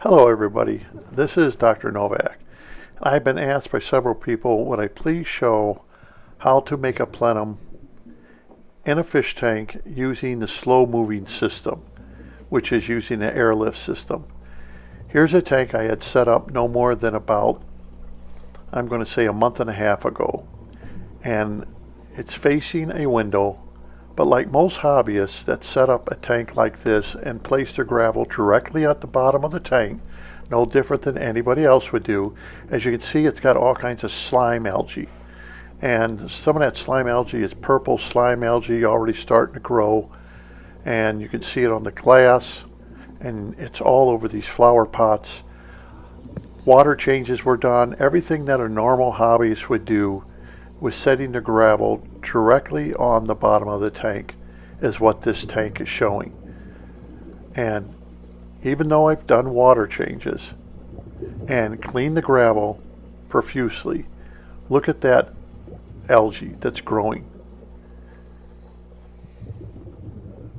Hello everybody, this is Dr. Novak. I've been asked by several people, would I please show how to make a plenum in a fish tank using the slow moving system, which is using the airlift system. Here's a tank I had set up no more than about, I'm going to say, a month and a half ago. And it's facing a window, but like most hobbyists that set up a tank like this and place their gravel directly at the bottom of the tank, no different than anybody else would do, as you can see, it's got all kinds of slime algae. And some of that slime algae is purple slime algae already starting to grow. And you can see it on the glass, and it's all over these flower pots. Water changes were done. Everything that a normal hobbyist would do with setting the gravel directly on the bottom of the tank is what this tank is showing. And even though I've done water changes and cleaned the gravel profusely, look at that algae that's growing.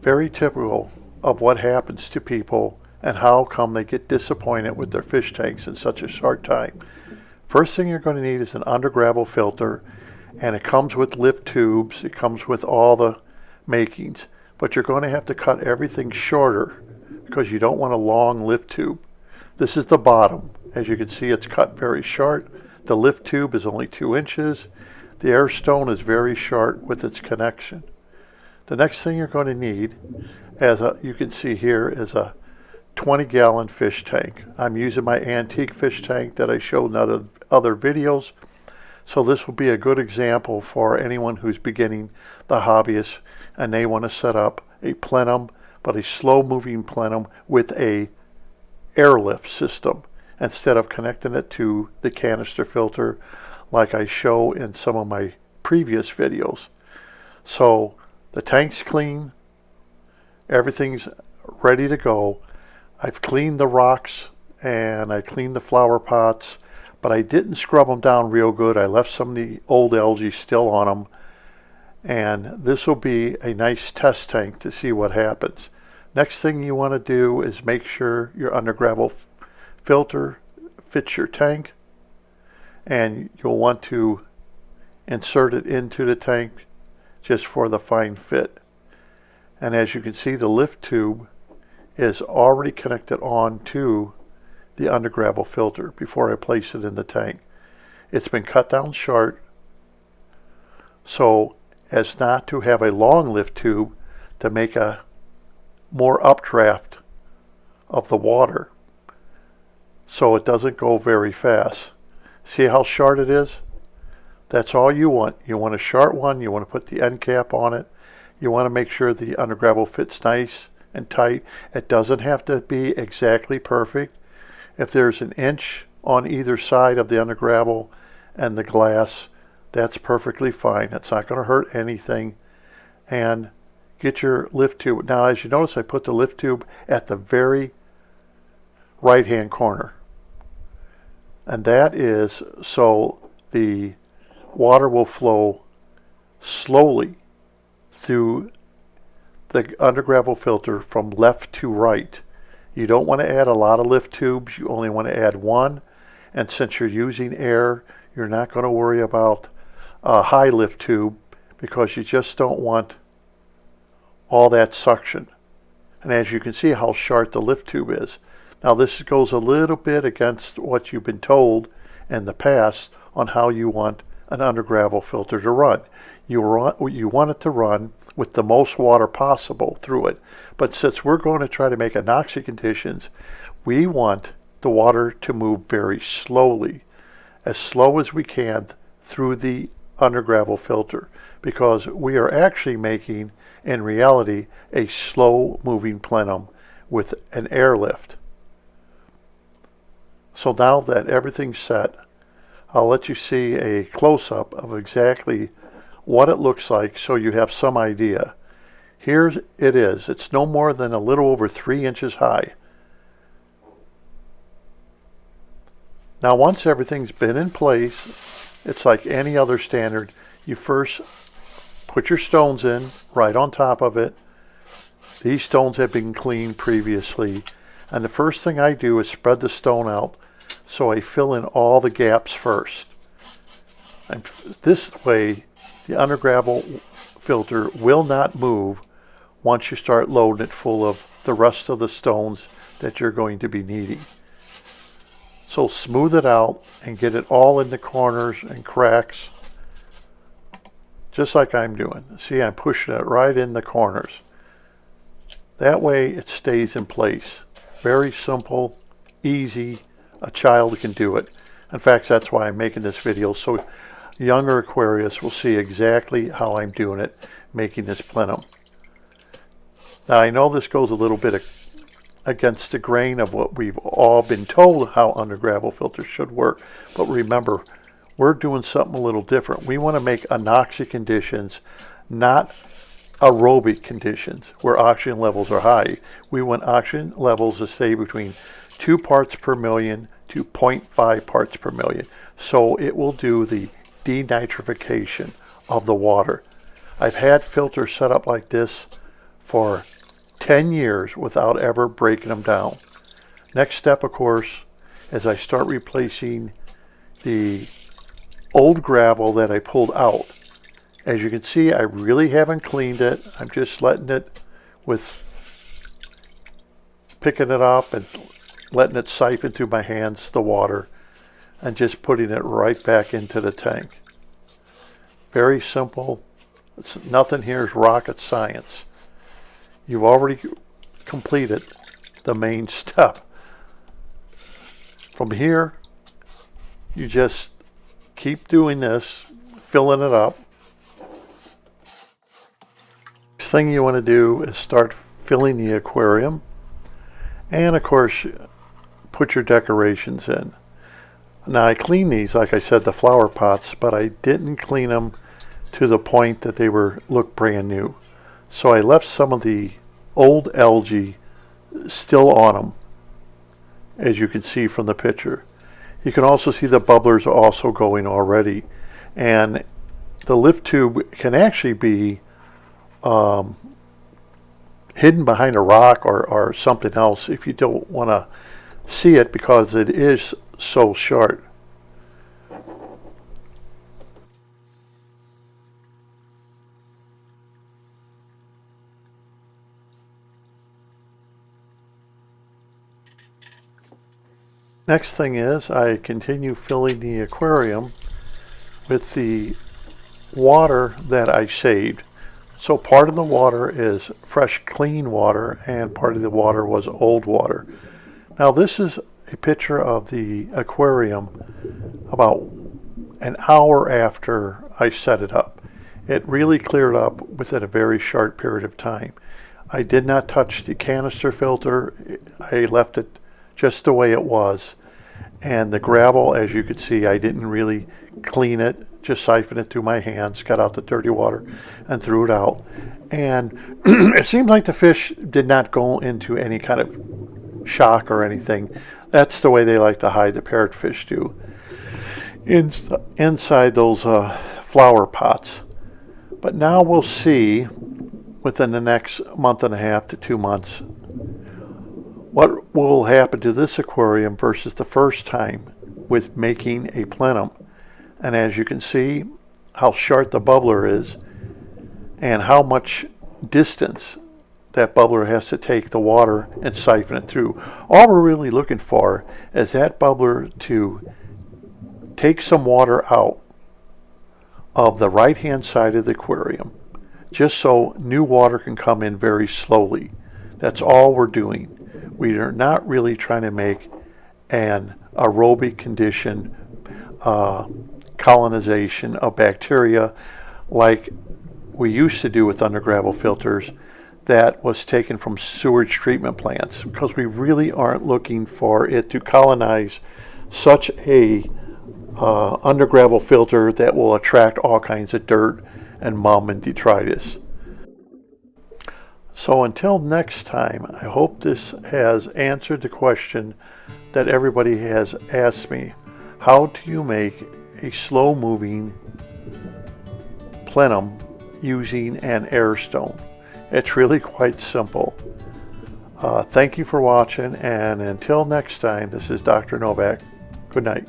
Very typical of what happens to people and how come they get disappointed with their fish tanks in such a short time. First thing you're going to need is an under gravel filter, and it comes with lift tubes, it comes with all the makings, but you're going to have to cut everything shorter because you don't want a long lift tube. This is the bottom. As you can see, it's cut very short. The lift tube is only 2 inches. The air stone is very short with its connection. The next thing you're going to need, you can see here, is a 20-gallon fish tank. I'm using my antique fish tank that I showed in other videos. So this will be a good example for anyone who's beginning the hobbyist and they want to set up a plenum, but a slow-moving plenum with a airlift system instead of connecting it to the canister filter like I show in some of my previous videos. So the tank's clean, everything's ready to go. I've cleaned the rocks and I cleaned the flower pots, but I didn't scrub them down real good. I left some of the old algae still on them. And this will be a nice test tank to see what happens. Next thing you want to do is make sure your under gravel filter fits your tank. And you'll want to insert it into the tank just for the fine fit. And as you can see, the lift tube is already connected on to the under gravel filter before I place it in the tank. It's been cut down short so as not to have a long lift tube to make a more updraft of the water so it doesn't go very fast. See how short it is? That's all you want. You want a short one. You want to put the end cap on it. You want to make sure the under gravel fits nice and tight. It doesn't have to be exactly perfect. If there's an inch on either side of the under gravel and the glass, that's perfectly fine. It's not going to hurt anything. And get your lift tube. Now, as you notice, I put the lift tube at the very right-hand corner. And that is so the water will flow slowly through the under gravel filter from left to right. You don't want to add a lot of lift tubes. You only want to add one. And since you're using air, you're not going to worry about a high lift tube because you just don't want all that suction. And as you can see how short the lift tube is. Now this goes a little bit against what you've been told in the past on how you want an under gravel filter to run. You want it to run with the most water possible through it. But since we're going to try to make Anoxic conditions, we want the water to move very slowly, as slow as we can through the under gravel filter, because we are actually making, in reality, a slow moving plenum with an airlift. So now that everything's set, I'll let you see a close-up of exactly what it looks like so you have some idea. Here it is. It's no more than a little over 3 inches high. Now once everything's been in place, it's like any other standard. You first put your stones in right on top of it. These stones have been cleaned previously. And the first thing I do is spread the stone out so I fill in all the gaps first. And this way, the undergravel filter will not move once you start loading it full of the rest of the stones that you're going to be needing. So smooth it out and get it all in the corners and cracks, just like I'm doing. See, I'm pushing it right in the corners. That way it stays in place. Very simple, easy, a child can do it. In fact, that's why I'm making this video, so younger aquarists will see exactly how I'm doing it, making this plenum. Now I know this goes a little bit against the grain of what we've all been told how undergravel filters should work, but remember, we're doing something a little different. We want to make anoxic conditions, not aerobic conditions where oxygen levels are high. We want oxygen levels to stay between 2 parts per million to 0.5 parts per million. So it will do the denitrification of the water. I've had filters set up like this for 10 years without ever breaking them down. Next step, of course, is I start replacing the old gravel that I pulled out. As you can see, I really haven't cleaned it. I'm just letting it picking it up and letting it siphon through my hands, the water, and just putting it right back into the tank. Very simple. Nothing here is rocket science. You've already completed the main step. From here, you just keep doing this, filling it up. Next thing you want to do is start filling the aquarium. And of course, put your decorations in. Now I clean these, like I said, the flower pots, but I didn't clean them to the point that they look brand new. So I left some of the old algae still on them, as you can see from the picture. You can also see the bubblers are also going already, and the lift tube can actually be hidden behind a rock or something else if you don't want to see it, because it is so short. Next thing is I continue filling the aquarium with the water that I saved. So part of the water is fresh, clean water, and part of the water was old water. Now this is a picture of the aquarium about an hour after I set it up. It really cleared up within a very short period of time. I did not touch the canister filter. I left it just the way it was. And the gravel, as you could see, I didn't really clean it, just siphoned it through my hands, got out the dirty water, and threw it out. And it seemed like the fish did not go into any kind of shock or anything. That's the way they like to hide, the parrotfish do, inside those flower pots. But now we'll see within the next month and a half to 2 months what will happen to this aquarium versus the first time with making a plenum. And as you can see how short the bubbler is and how much distance that bubbler has to take the water and siphon it through. All we're really looking for is that bubbler to take some water out of the right hand side of the aquarium, just so new water can come in very slowly. That's all we're doing. We are not really trying to make an aerobic condition colonization of bacteria like we used to do with undergravel filters that was taken from sewage treatment plants, because we really aren't looking for it to colonize such a undergravel filter that will attract all kinds of dirt and mum and detritus. So until next time, I hope this has answered the question that everybody has asked me. How do you make a slow-moving plenum using an air stone? It's really quite simple. Thank you for watching, and until next time, this is Dr. Novak. Good night.